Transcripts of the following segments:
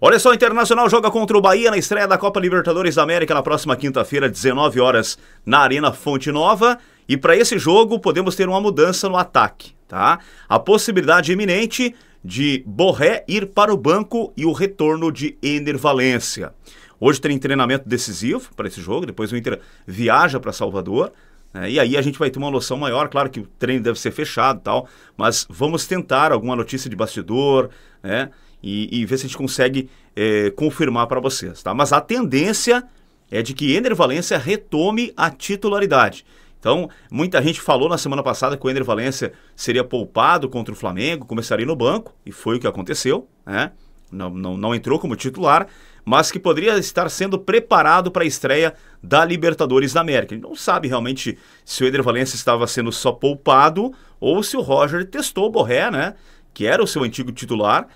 Olha só, o Internacional joga contra o Bahia na estreia da Copa Libertadores da América na próxima quinta-feira, 19 horas, na Arena Fonte Nova. E para esse jogo podemos ter uma mudança no ataque, tá? A possibilidade iminente de Borré ir para o banco e o retorno de Éner Valencia. Hoje tem treinamento decisivo para esse jogo, depois o Inter viaja para Salvador, né? E aí a gente vai ter uma noção maior. Claro que o treino deve ser fechado e tal, mas vamos tentar alguma notícia de bastidor, né? E ver se a gente consegue confirmar para vocês, tá? Mas a tendência é de que Éner Valencia retome a titularidade. Então, muita gente falou na semana passada que o Éner Valencia seria poupado contra o Flamengo, começaria no banco, e foi o que aconteceu, né? Não entrou como titular, mas que poderia estar sendo preparado para a estreia da Libertadores da América. A gente não sabe realmente se o Éner Valencia estava sendo só poupado ou se o Roger testou o Borré, né? Que era o seu antigo titular,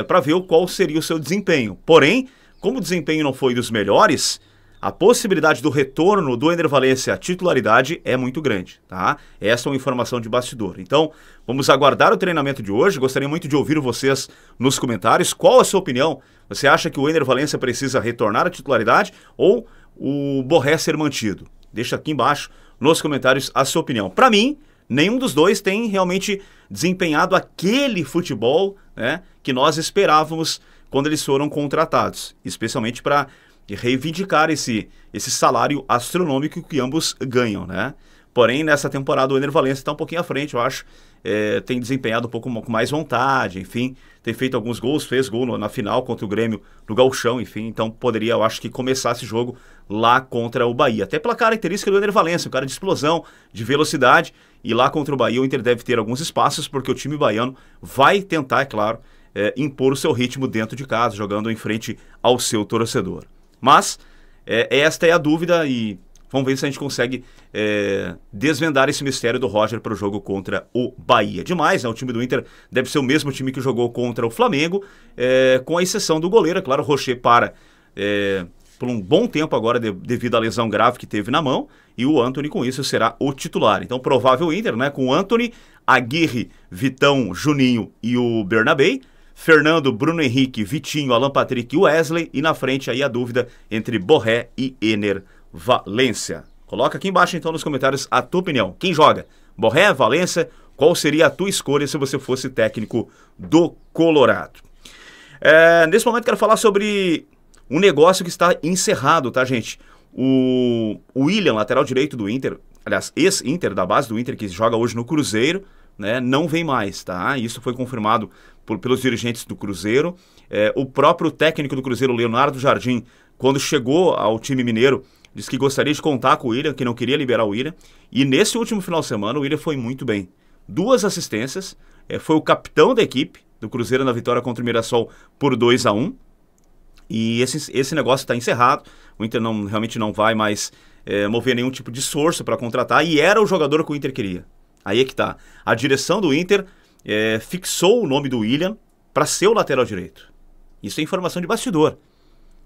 para ver qual seria o seu desempenho. Porém, como o desempenho não foi dos melhores, a possibilidade do retorno do Éner Valencia à titularidade é muito grande, tá? Essa é uma informação de bastidor. Então, vamos aguardar o treinamento de hoje. Gostaria muito de ouvir vocês nos comentários. Qual a sua opinião? Você acha que o Éner Valencia precisa retornar à titularidade ou o Borré ser mantido? Deixa aqui embaixo nos comentários a sua opinião. Para mim, nenhum dos dois tem realmente desempenhado aquele futebol, né, que nós esperávamos quando eles foram contratados, especialmente para reivindicar esse salário astronômico que ambos ganham, né? Porém, nessa temporada o Éner Valencia está um pouquinho à frente, eu acho. Tem desempenhado um pouco com mais vontade, enfim, tem feito alguns gols, fez gol na final contra o Grêmio no Gauchão, enfim, então poderia, eu acho que começar esse jogo lá contra o Bahia, até pela característica do Éner Valencia, um cara de explosão, de velocidade, e lá contra o Bahia o Inter deve ter alguns espaços, porque o time baiano vai tentar, é claro, impor o seu ritmo dentro de casa, jogando em frente ao seu torcedor. Mas esta é a dúvida e vamos ver se a gente consegue desvendar esse mistério do Roger para o jogo contra o Bahia. Demais, né? O time do Inter deve ser o mesmo time que jogou contra o Flamengo, com a exceção do goleiro, é claro. O Rocher para por um bom tempo agora devido à lesão grave que teve na mão, e o Antony com isso será o titular. Então provável Inter, né? Com o Antony, Aguirre, Vitão, Juninho e o Bernabé, Fernando, Bruno Henrique, Vitinho, Alan Patrick e Wesley, e na frente aí a dúvida entre Borré e Éner Valencia. Coloca aqui embaixo então nos comentários a tua opinião. Quem joga? Borré, Valencia? Qual seria a tua escolha se você fosse técnico do Colorado? Nesse momento quero falar sobre um negócio que está encerrado, tá, gente? O William, lateral direito do Inter, aliás, ex-Inter, da base do Inter, que joga hoje no Cruzeiro, né, não vem mais, tá? Isso foi confirmado pelos dirigentes do Cruzeiro. O próprio técnico do Cruzeiro, Leonardo Jardim, quando chegou ao time mineiro, disse que gostaria de contar com o William, que não queria liberar o William. E nesse último final de semana, o William foi muito bem. 2 assistências, foi o capitão da equipe do Cruzeiro na vitória contra o Mirassol por 2-1. E esse negócio está encerrado. O Inter realmente não vai mais mover nenhum tipo de esforço para contratar. E era o jogador que o Inter queria. Aí é que tá. A direção do Inter fixou o nome do William para ser o lateral direito. Isso é informação de bastidor.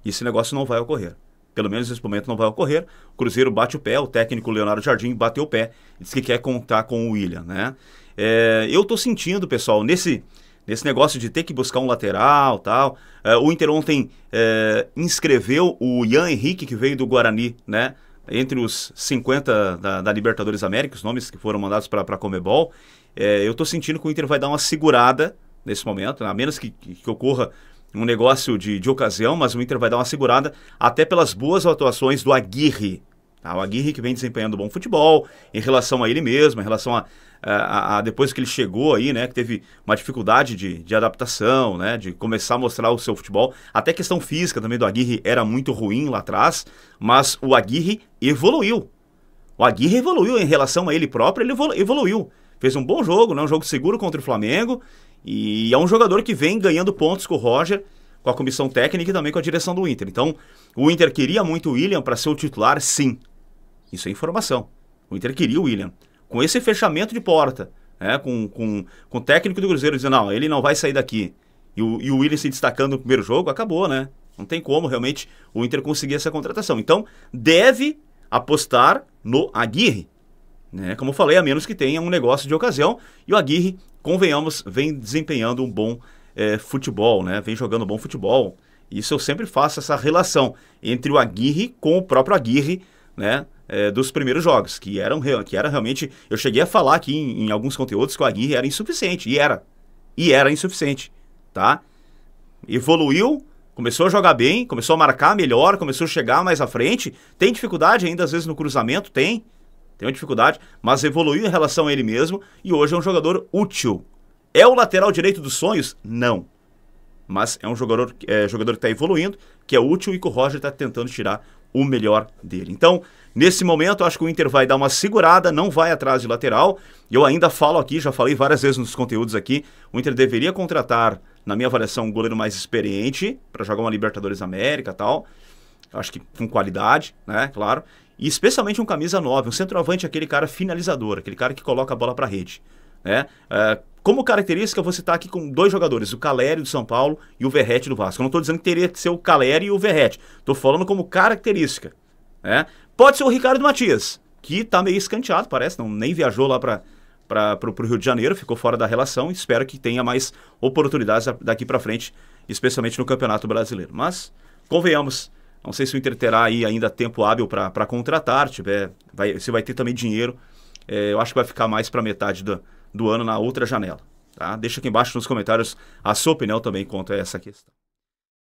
Esse negócio não vai ocorrer. Pelo menos nesse momento não vai ocorrer. O Cruzeiro bate o pé, o técnico Leonardo Jardim bateu o pé, disse que quer contar com o William, né? Eu tô sentindo, pessoal, nesse negócio de ter que buscar um lateral, tal. O Inter ontem inscreveu o Ian Henrique, que veio do Guarani, né? Entre os 50 da Libertadores América, os nomes que foram mandados para a Conmebol. Eu tô sentindo que o Inter vai dar uma segurada nesse momento, a menos que ocorra um negócio de ocasião, mas o Inter vai dar uma segurada até pelas boas atuações do Aguirre. Tá? O Aguirre que vem desempenhando bom futebol em relação a ele mesmo, em relação a depois que ele chegou aí, né, que teve uma dificuldade de adaptação, né, de começar a mostrar o seu futebol. Até a questão física também do Aguirre era muito ruim lá atrás, mas o Aguirre evoluiu. O Aguirre evoluiu em relação a ele próprio, ele evoluiu. Fez um bom jogo, né, um jogo seguro contra o Flamengo, e é um jogador que vem ganhando pontos com o Roger, com a comissão técnica e também com a direção do Inter. Então, o Inter queria muito o William para ser o titular, sim. Isso é informação. O Inter queria o William. Com esse fechamento de porta, né, com o técnico do Cruzeiro dizendo, não, ele não vai sair daqui, e o William se destacando no primeiro jogo, acabou, né? Não tem como realmente o Inter conseguir essa contratação. Então, deve apostar no Aguirre, né? Como eu falei, a menos que tenha um negócio de ocasião, e o Aguirre, convenhamos, vem desempenhando um bom futebol, né? Vem jogando bom futebol. Isso eu sempre faço essa relação entre o Aguirre com o próprio Aguirre, né? Dos primeiros jogos, que era realmente... Eu cheguei a falar aqui em alguns conteúdos que o Aguirre era insuficiente, e era insuficiente, tá? Evoluiu, começou a jogar bem, começou a marcar melhor, começou a chegar mais à frente, tem dificuldade ainda às vezes no cruzamento, tem uma dificuldade, mas evoluiu em relação a ele mesmo, e hoje é um jogador útil. É o lateral direito dos sonhos? Não. Mas é um jogador que está evoluindo, que é útil e que o Roger está tentando tirar o melhor dele. Então, nesse momento, eu acho que o Inter vai dar uma segurada, não vai atrás de lateral. Eu ainda falo aqui, já falei várias vezes nos conteúdos aqui, o Inter deveria contratar, na minha avaliação, um goleiro mais experiente para jogar uma Libertadores América e tal. Acho que com qualidade, né, claro. E especialmente um camisa 9, um centroavante, aquele cara finalizador, aquele cara que coloca a bola para a rede, né? Como característica, eu vou citar aqui com 2 jogadores, o Caleri do São Paulo e o Verratti do Vasco. Eu não estou dizendo que teria que ser o Caleri e o Verratti. Estou falando como característica, né? Pode ser o Ricardo Matias, que está meio escanteado, parece, nem viajou lá para o Rio de Janeiro, ficou fora da relação. Espero que tenha mais oportunidades daqui para frente, especialmente no Campeonato Brasileiro. Mas, convenhamos, não sei se o Inter terá aí ainda tempo hábil para contratar, se vai ter também dinheiro. Eu acho que vai ficar mais para metade do ano na outra janela. Tá? Deixa aqui embaixo nos comentários a sua opinião também quanto a essa questão.